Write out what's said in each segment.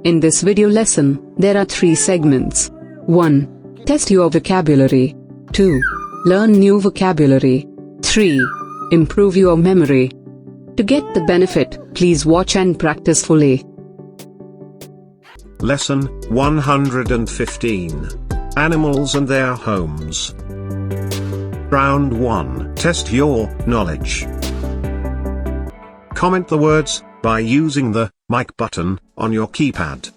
In this video lesson, there are 3 segments. 1. Test your vocabulary. 2. Learn new vocabulary. 3. Improve your memory. To get the benefit, please watch and practice fully. Lesson 115. Animals and their homes. Round 1. Test your knowledge. Comment the words by using the mic button on your keypad.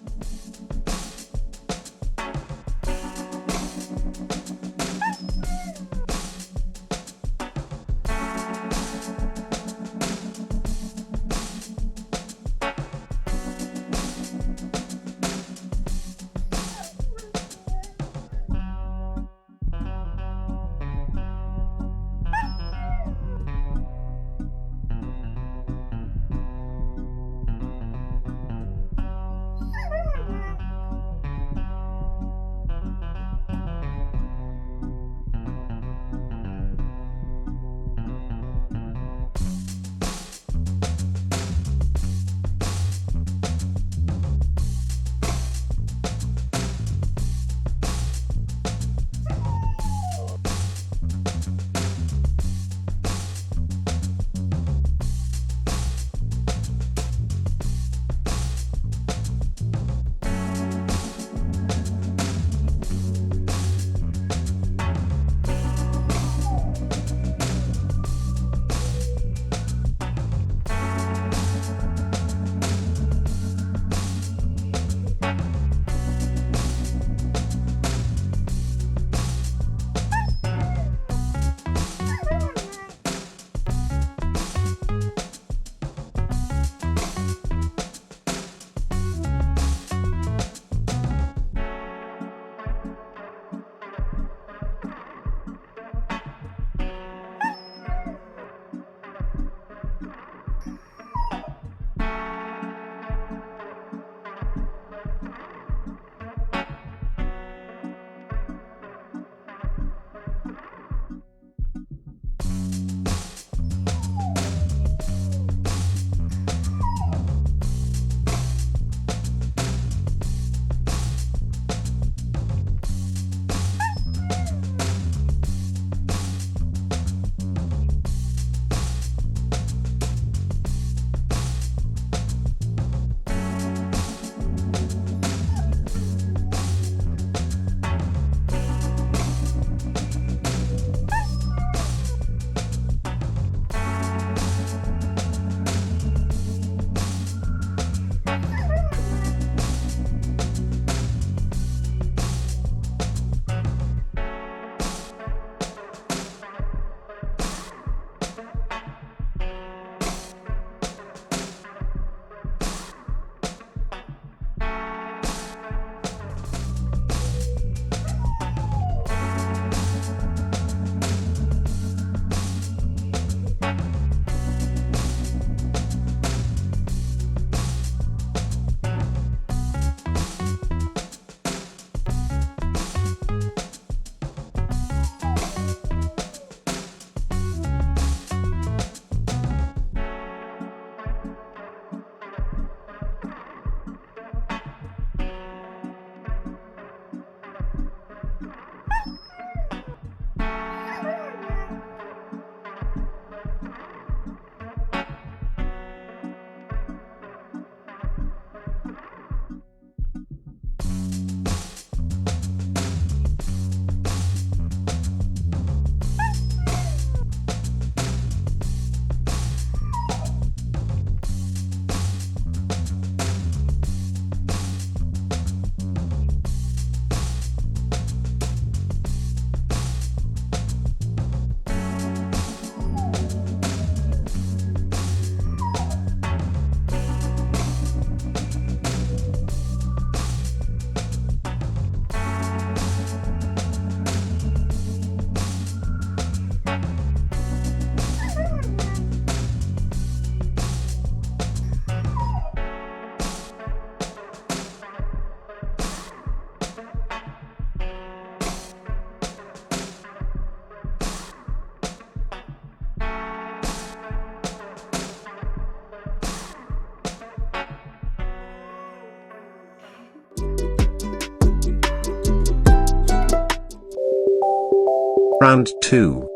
Round 2.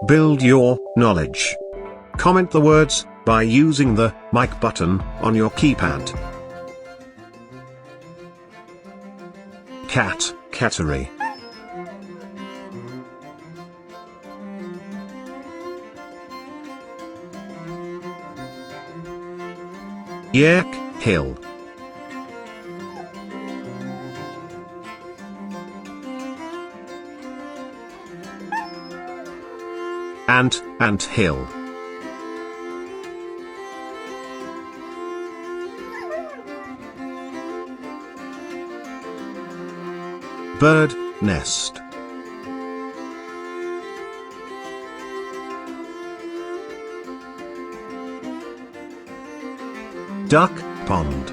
Build your knowledge. Comment the words by using the mic button on your keypad. Cat, cattery. Yerk, hill. Ant hill. Bird, nest. Duck, pond.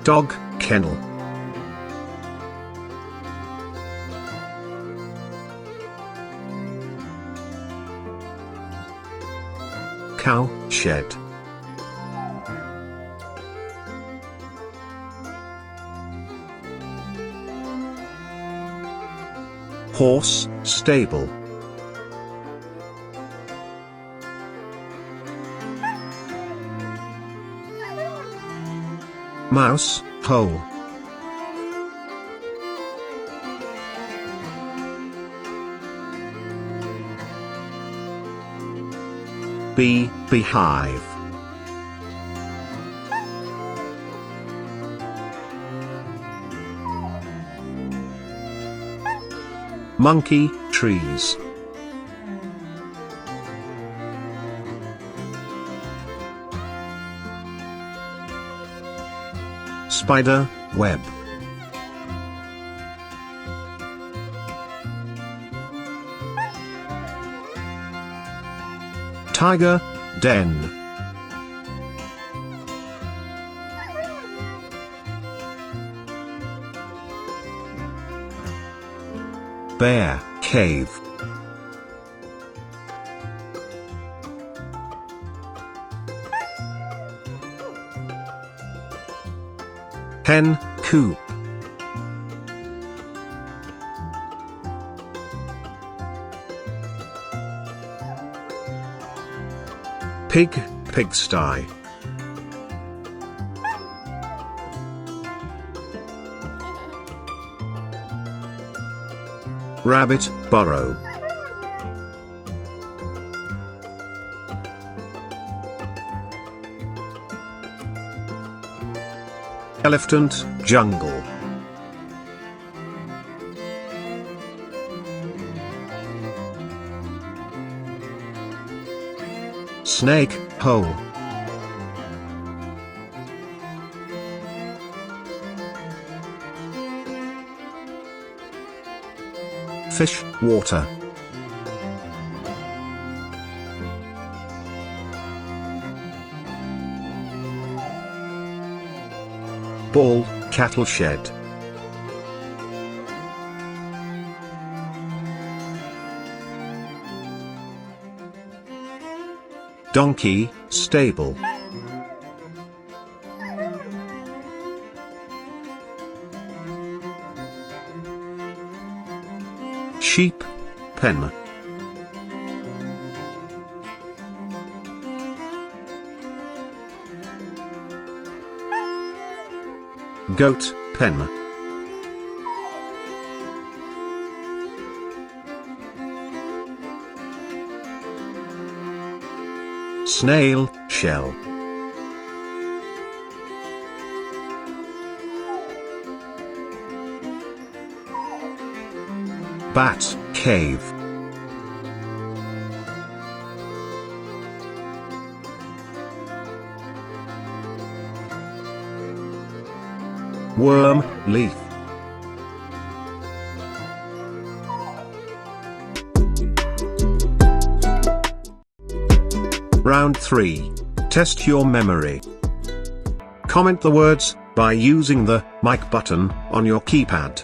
Dog, kennel. Cow, shed. Horse, stable. Mouse, hole. Bee, beehive. Monkey, trees. Spider, web. Tiger, den. Bear, cave. Hen, coop. Pig, pigsty. Rabbit, burrow. Elephant, jungle. Snake, hole. Fish, water. Ball, cattle shed. Donkey, stable. Sheep, pen. Goat, pen. Snail, shell. Bat, cave. Worm, leaf. Round 3. Test your memory. Comment the words by using the mic button on your keypad.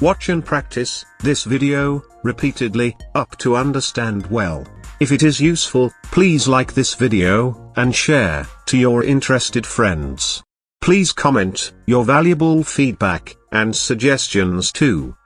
Watch and practice this video repeatedly up to understand well. If it is useful, please like this video and share to your interested friends. Please comment your valuable feedback and suggestions too.